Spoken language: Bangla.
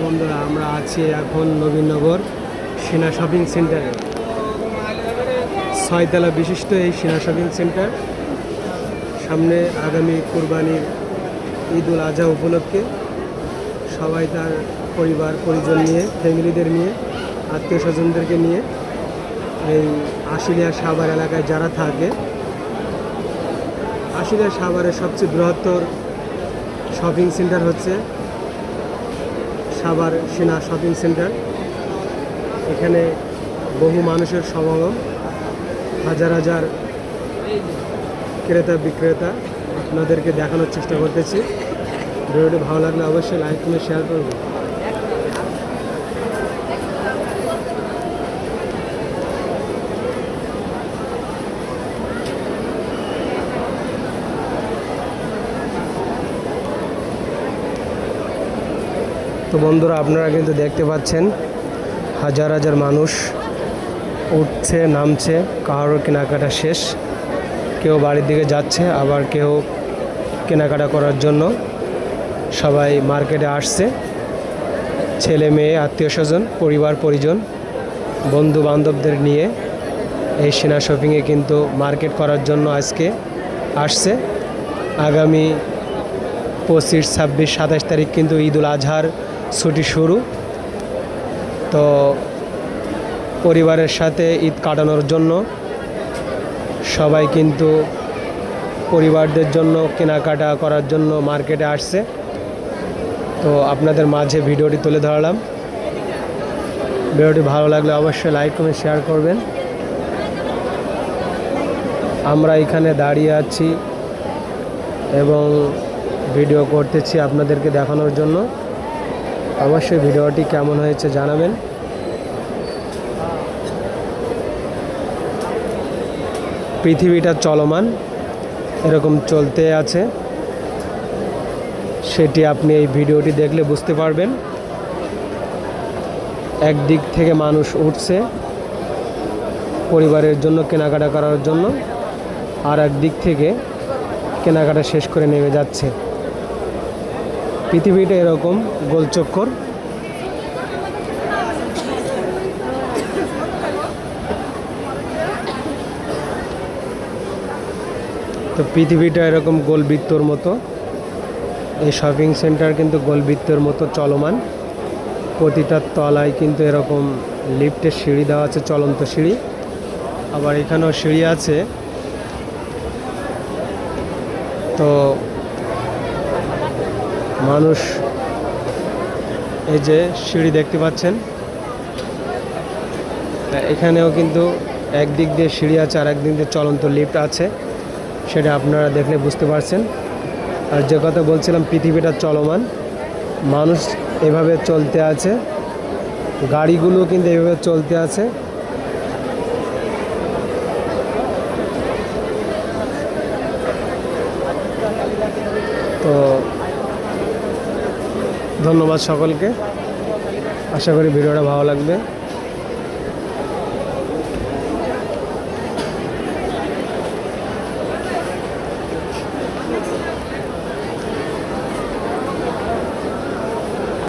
বন্ধুরা আমরা আছি এখন নবীনগর সেনা শপিং সেন্টারে। 6 তলা বিশিষ্ট এই সেনা শপিং সেন্টার সামনে আগামী কুরবানির ঈদ উল আজহা উপলক্ষে সবাই তার পরিবার পরিজন নিয়ে ফ্যামিলিদের নিয়ে আত্মীয় স্বজনদেরকে নিয়ে এই আশুলিয়া সাভার এলাকায় যারা থাকে, আশুলিয়া সাভারের সবচেয়ে বৃহত্তর শপিং সেন্টার হচ্ছে সাভার সেনা শপিং সেন্টার। এখানে বহু মানুষের সমাগম, হাজার হাজার ক্রেতা বিক্রেতা আপনাদেরকে দেখানোর চেষ্টা করতেছি। ভিডিওটি ভালো লাগলে অবশ্যই লাইক করে শেয়ার করবেন। তো বন্ধুরা, আপনারা কিন্তু দেখতে পাচ্ছেন হাজার হাজার মানুষ উঠছে নামছে, কারোর কেনাকাটা শেষ, কেউ বাড়ির দিকে যাচ্ছে, আবার কেউ কেনাকাটা করার জন্য সবাই মার্কেটে আসছে। ছেলে মেয়ে আত্মীয় স্বজন পরিবার পরিজন বন্ধু বান্ধবদের নিয়ে এই সেনা শপিংয়ে কিন্তু মার্কেট করার জন্য আজকে আসছে। আগামী 25, 26, 27 তারিখ কিন্তু ঈদ উল আজহার ছুটি শুরু। তো পরিবারের সাথে ঈদ কাটানোর জন্য সবাই কিন্তু পরিবারদের জন্য কেনাকাটা করার জন্য মার্কেটে আসছে। তো আপনাদের মাঝে ভিডিওটি তুলে ধরলাম। ভিডিওটি ভালো লাগলে অবশ্যই লাইক কমেন্ট শেয়ার করবেন। আমরা এখানে দাঁড়িয়ে আছি এবং ভিডিও করতেছি আপনাদেরকে দেখানোর জন্য। অবশ্যই ভিডিওটি কেমন হয়েছে জানাবেন। পৃথিবীটা চলমান, এরকম চলতে আছে, সেটি আপনি এই ভিডিওটি দেখলে বুঝতে পারবেন। একদিক থেকে মানুষ উঠছে পরিবারের জন্য কেনাকাটা করার জন্য, আর একদিক থেকে কেনাকাটা শেষ করে নেমে যাচ্ছে। পৃথিবীটা এরকম গোলচক্কর। তো পৃথিবীটা এরকম গোলবৃত্তর মতো, এই শপিং সেন্টার কিন্তু গোলবৃত্তের মতো চলমান। প্রতিটা তলায় কিন্তু এরকম লিফটের সিঁড়ি দেওয়া আছে, চলন্ত সিঁড়ি। আবার এখানেও সিঁড়ি আছে। তো মানুষ, এই যে সিঁড়ি দেখতে পাচ্ছেন, এখানেও কিন্তু একদিক দিয়ে সিঁড়ি আছে আর একদিক দিয়ে চলন্ত লিফট আছে, সেটা আপনারা দেখলে বুঝতে পারছেন। আর যে কথা বলছিলাম, পৃথিবীটা চলমান, মানুষ এভাবে চলতে আছে, গাড়িগুলো কিন্তু এভাবে চলতে আছে। তো ধন্যবাদ সকলকে, আশা করি ভিডিওটা ভালো লাগবে।